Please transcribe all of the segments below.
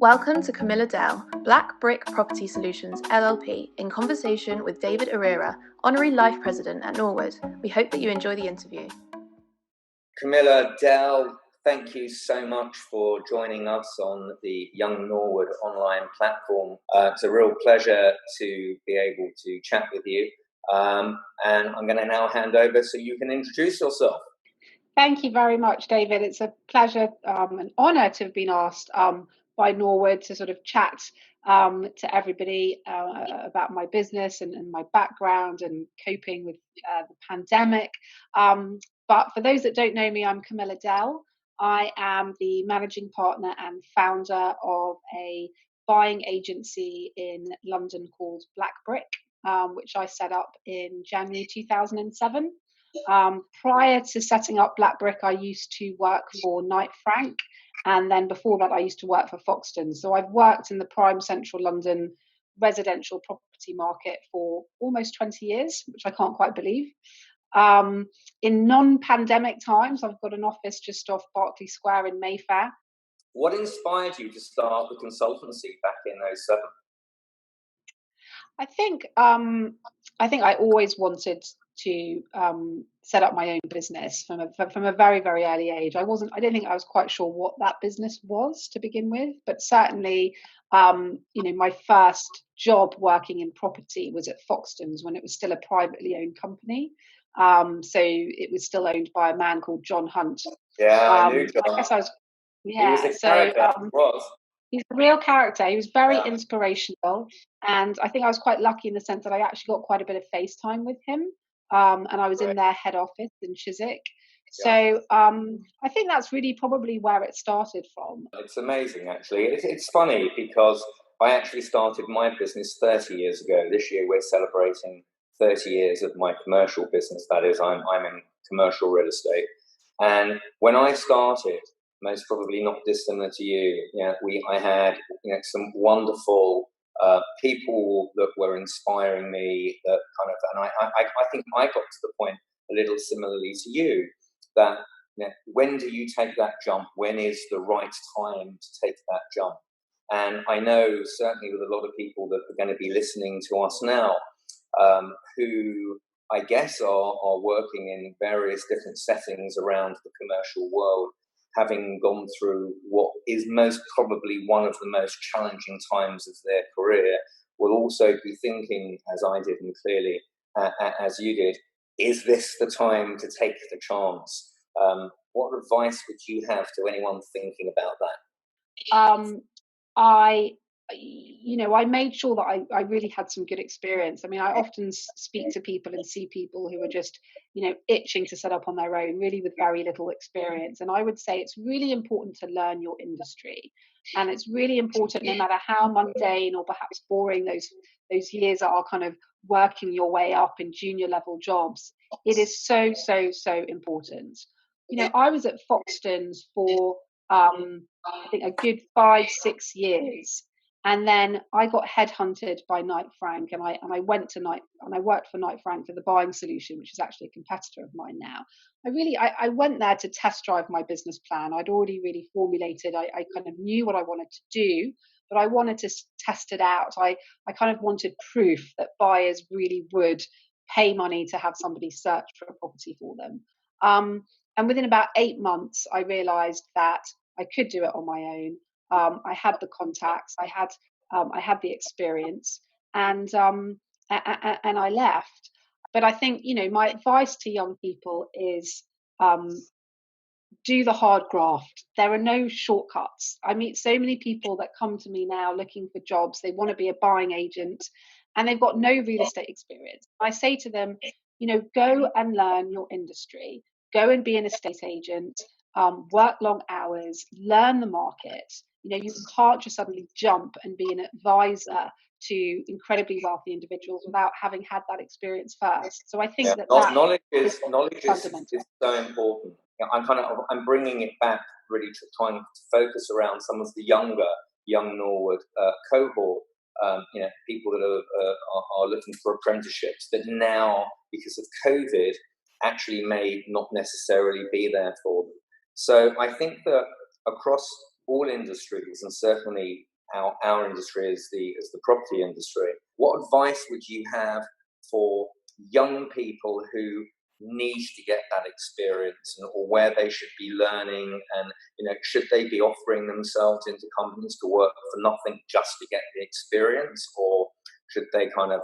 Welcome to Camilla Dell, Black Brick Property Solutions LLP, in conversation with David Ereira, Honorary Life President at Norwood. We hope that you enjoy the interview. Camilla Dell, thank you so much for joining us on the Young Norwood online platform. It's a real pleasure to be able to chat with you. And I'm going to now hand over so you can introduce yourself. Thank you very much, David. It's a pleasure, an honour to have been asked by Norwood to sort of chat to everybody about my business and my background and coping with the pandemic. But for those that don't know me, I'm Camilla Dell. I am the managing partner and founder of a buying agency in London called Black Brick, which I set up in January 2007. Prior to setting up Black Brick, I used to work for Knight Frank, and then before that I used to work for Foxtons. So I've worked in the prime central London residential property market for almost 20 years, which I can't quite believe. In non-pandemic times, I've got an office just off Berkeley Square in Mayfair. What inspired you to start the consultancy back in 2007? I think I always wanted to set up my own business from a very, very early age. I don't think I was quite sure what that business was to begin with, but certainly, my first job working in property was at Foxtons when it was still a privately owned company. So it was still owned by a man called John Hunt. Yeah, I knew John. I guess I was. Yeah, he was a character. He's a real character. He was very inspirational, and I think I was quite lucky in the sense that I actually got quite a bit of face time with him. And I was in their head office in Chiswick. So I think that's really probably where it started from. It's amazing, actually. It's funny because I actually started my business 30 years ago. This year we're celebrating 30 years of my commercial business. That is, I'm in commercial real estate. And when I started, most probably not dissimilar to you, I had some wonderful people that were inspiring me, that and I think I got to the point a little similarly to you, that when do you take that jump? When is the right time to take that jump? And I know certainly with a lot of people that are going to be listening to us now, who I guess are working in various different settings around the commercial world, having gone through what is most probably one of the most challenging times of their career, will also be thinking, as I did and clearly as you did, is this the time to take the chance? What advice would you have to anyone thinking about that? I made sure that I really had some good experience. I mean, I often speak to people and see people who are just, itching to set up on their own, really with very little experience. And I would say it's really important to learn your industry. And it's really important, no matter how mundane or perhaps boring those years are, kind of working your way up in junior level jobs. It is so, so, so important. I was at Foxtons for, I think, a good 5-6 years. And then I got headhunted by Knight Frank, and I went to I worked for Knight Frank for the buying solution, which is actually a competitor of mine now. I went there to test drive my business plan. I'd already really formulated. I kind of knew what I wanted to do, but I wanted to test it out. I kind of wanted proof that buyers really would pay money to have somebody search for a property for them. And within about 8 months, I realised that I could do it on my own. I had the contacts, I had the experience, and I left. But I think, my advice to young people is do the hard graft. There are no shortcuts. I meet so many people that come to me now looking for jobs. They want to be a buying agent, and they've got no real estate experience. I say to them, go and learn your industry. Go and be an estate agent. Work long hours. Learn the market. You can't just suddenly jump and be an advisor to incredibly wealthy individuals without having had that experience first. So I think that knowledge is so important. I'm bringing it back really to trying to focus around some of the young Norwood cohort. People that are looking for apprenticeships that now, because of COVID, actually may not necessarily be there for them. So I think that across all industries, and certainly our industry is the property industry. What advice would you have for young people who need to get that experience, or where they should be learning, and should they be offering themselves into companies to work for nothing just to get the experience, or should they kind of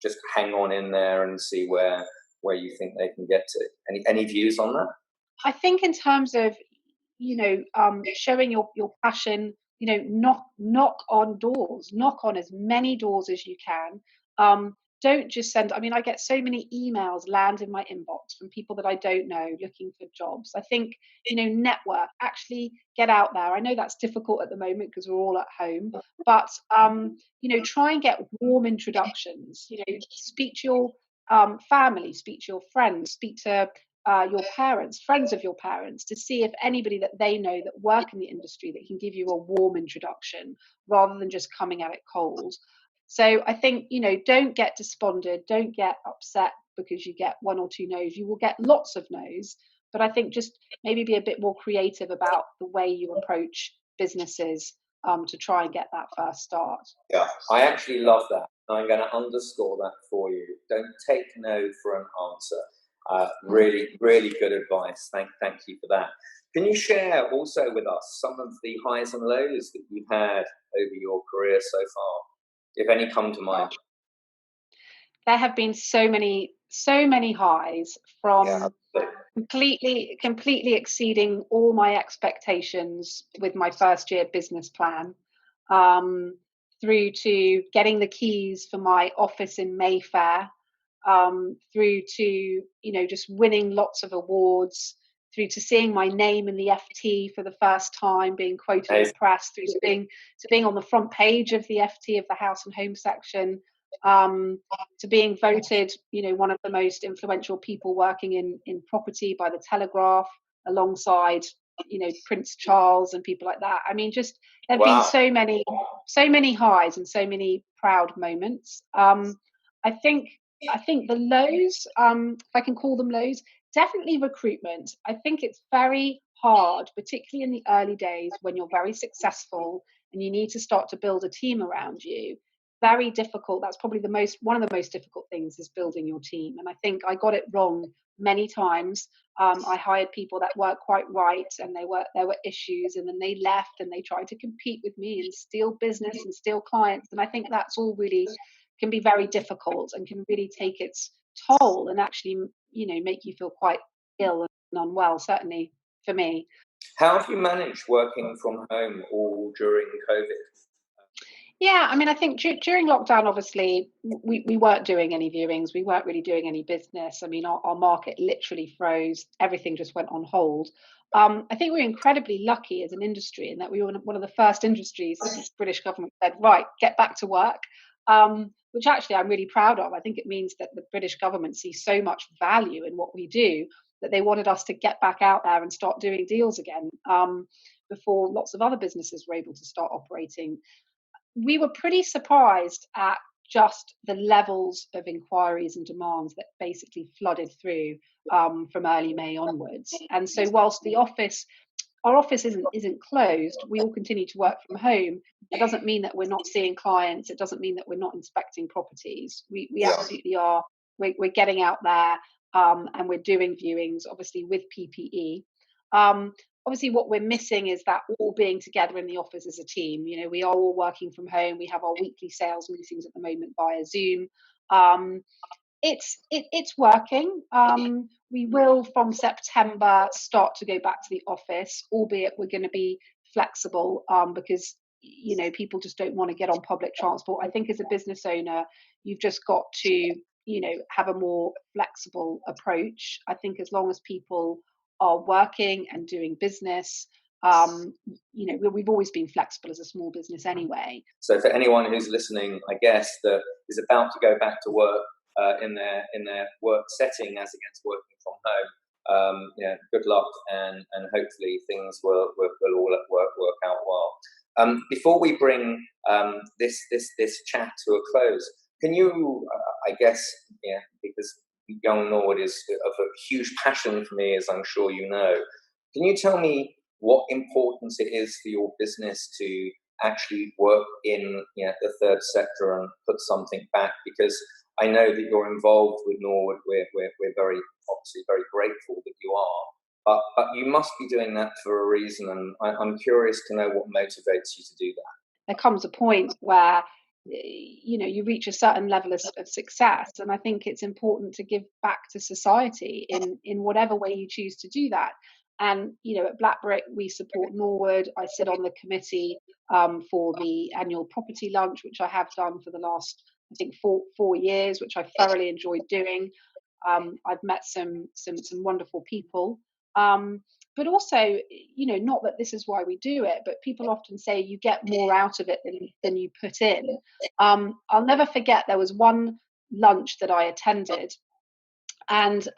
just hang on in there and see where you think they can get to? Any views on that? I think in terms of showing your passion, knock on doors, knock on as many doors as you can. Don't just send. I mean, I get so many emails land in my inbox from people that I don't know looking for jobs. I think network, actually get out there. I know that's difficult at the moment because we're all at home, but try and get warm introductions. Speak to your family, speak to your friends, speak to your parents, friends of your parents, to see if anybody that they know that work in the industry that can give you a warm introduction rather than just coming at it cold. So I think, don't get despondent, don't get upset because you get one or two no's. You will get lots of no's, but I think just maybe be a bit more creative about the way you approach businesses to try and get that first start. Yeah, I actually love that. I'm going to underscore that for you. Don't take no for an answer. Really, really good advice. Thank you for that. Can you share also with us some of the highs and lows that you've had over your career so far, if any come to mind? There have been so many highs, from completely exceeding all my expectations with my first year business plan, through to getting the keys for my office in Mayfair, through to just winning lots of awards, through to seeing my name in the FT for the first time, being quoted in the press, through to being on the front page of the FT of the House and Home section, to being voted one of the most influential people working in property by the Telegraph, alongside Prince Charles and people like that. I mean, just there have been so many highs and so many proud moments. I think the lows, if I can call them lows, definitely recruitment. I think it's very hard, particularly in the early days when you're very successful and you need to start to build a team around you. Very difficult. That's probably one of the most difficult things, is building your team. And I think I got it wrong many times. I hired people that weren't quite right, and there were issues, and then they left and they tried to compete with me and steal business and steal clients. And I think that's all really can be very difficult and can really take its toll and actually make you feel quite ill and unwell, certainly for me. How have you managed working from home all during COVID? Yeah, I mean, I think during lockdown, obviously, we weren't doing any viewings. We weren't really doing any business. I mean, our market literally froze. Everything just went on hold. I think we're incredibly lucky as an industry in that we were one of the first industries that the British government said, right, get back to work, which actually I'm really proud of. I think it means that the British government sees so much value in what we do that they wanted us to get back out there and start doing deals again, before lots of other businesses were able to start operating. We were pretty surprised at just the levels of inquiries and demands that basically flooded through from early May onwards. And so whilst our office isn't closed, we all continue to work from home. It doesn't mean that we're not seeing clients. It doesn't mean that we're not inspecting properties. We absolutely are. We're getting out there, and we're doing viewings, obviously with PPE. Obviously, what we're missing is that all being together in the office as a team. We are all working from home. We have our weekly sales meetings at the moment via Zoom. It's working. We will, from September, start to go back to the office, albeit we're going to be flexible, because people just don't want to get on public transport. I think as a business owner, you've just got to have a more flexible approach. I think as long as people are working and doing business, we've always been flexible as a small business anyway. So for anyone who's listening, I guess, that is about to go back to work in their work setting as against working from home, good luck, and hopefully things will all at work out well. Before we bring this chat to a close, can you, I guess, because Young Norwood is of a huge passion for me, as I'm sure you know, can you tell me what importance it is for your business to actually work in the third sector and put something back? Because I know that you're involved with Norwood. We're very, obviously very grateful that you are, but you must be doing that for a reason, and I'm curious to know what motivates you to do that. There comes a point where you reach a certain level of success, and I think it's important to give back to society in whatever way you choose to do that. And at Blackbrick we support Norwood. I sit on the committee for the annual property lunch, which I have done for the last, I think, four years, which I thoroughly enjoyed doing. I've met some wonderful people. But also, not that this is why we do it, but people often say you get more out of it than you put in. I'll never forget, there was one lunch that I attended, and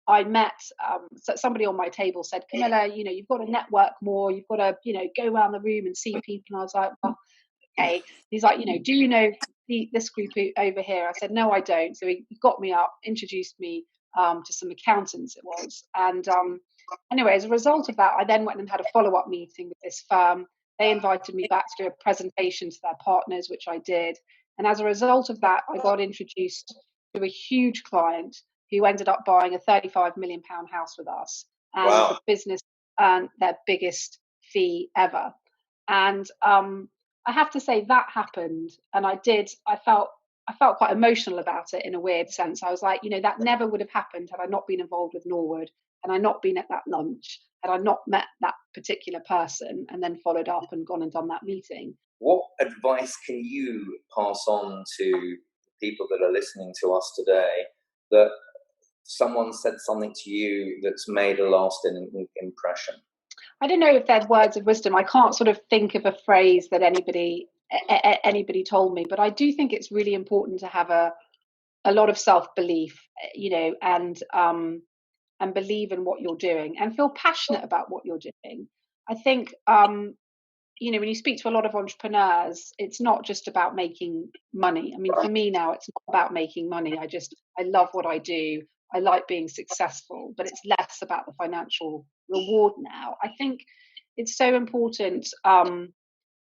I met somebody on my table said, Camilla, you've got to network more. You've got to, go around the room and see people. And I was like, well, okay. He's like, do you know this group over here? I said, no, I don't. So he got me up, introduced me to some accountants, it was. And anyway, as a result of that, I then went and had a follow-up meeting with this firm. They invited me back to do a presentation to their partners, which I did. And as a result of that, I got introduced to a huge client who ended up buying a £35 million house with us. And wow. The business earned their biggest fee ever. And I have to say that happened. And I felt quite emotional about it in a weird sense. I was like, that never would have happened had I not been involved with Norwood, had I not been at that lunch, had I not met that particular person and then followed up and gone and done that meeting. What advice can you pass on to people that are listening to us today, that someone said something to you that's made a lasting impression? I don't know if they're words of wisdom. I can't sort of think of a phrase that anybody told me, but I do think it's really important to have a lot of self-belief, and believe in what you're doing and feel passionate about what you're doing. I think, when you speak to a lot of entrepreneurs, it's not just about making money. I mean, for me now, it's not about making money. I love what I do. I like being successful, but it's less about the financial reward now. I think it's so important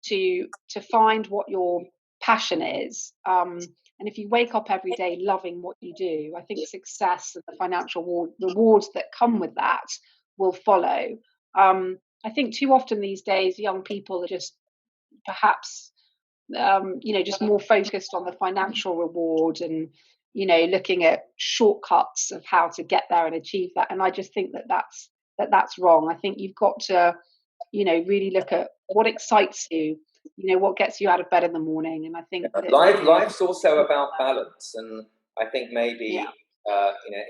to find what your passion is. And if you wake up every day loving what you do, I think success and the financial rewards that come with that will follow. I think too often these days, young people are just perhaps, just more focused on the financial reward and, looking at shortcuts of how to get there and achieve that. And I just think that's wrong. I think you've got to, really look at what excites you, what gets you out of bed in the morning. And I think that, life's also about balance. And I think maybe, yeah.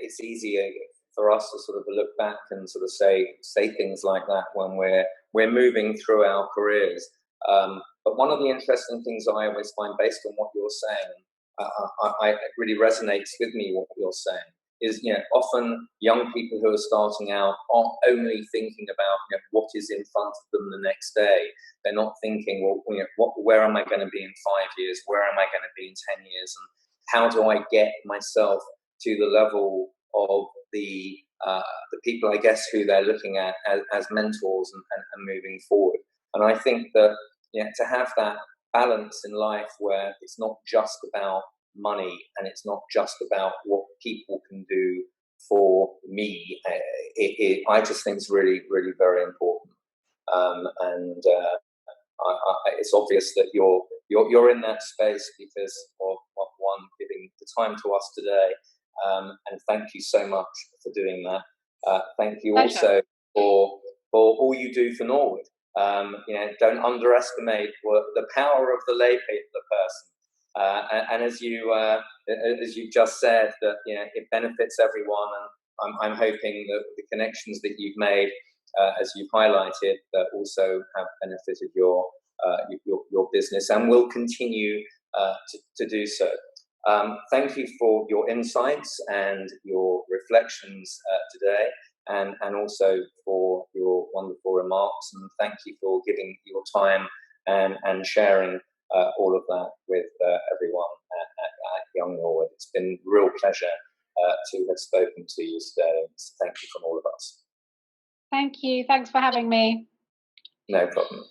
it's easier for us to sort of look back and sort of say things like that when we're moving through our careers. But one of the interesting things I always find, based on what you're saying, it really resonates with me what you're saying, is often young people who are starting out aren't only thinking about what is in front of them the next day. They're not thinking, well, where am I going to be in 5 years? Where am I going to be in 10 years? And how do I get myself to the level of the people, I guess, who they're looking at as mentors and moving forward? And I think that to have that balance in life where it's not just about money and it's not just about what people can do for me, I just think it's really, really very important. It's obvious that you're in that space because of one, giving the time to us today, and thank you so much for doing that. Thank you also for all you do for Norwood. Don't underestimate the power of the lay person. And as you just said, that it benefits everyone, and I'm hoping that the connections that you've made, as you've highlighted, that also have benefited your business and will continue to do so. Thank you for your insights and your reflections today, and also for your wonderful remarks. And thank you for giving your time and sharing all of that with everyone at Young Norwood. It's been a real pleasure to have spoken to you today. So thank you from all of us. Thank you. Thanks for having me. No problem.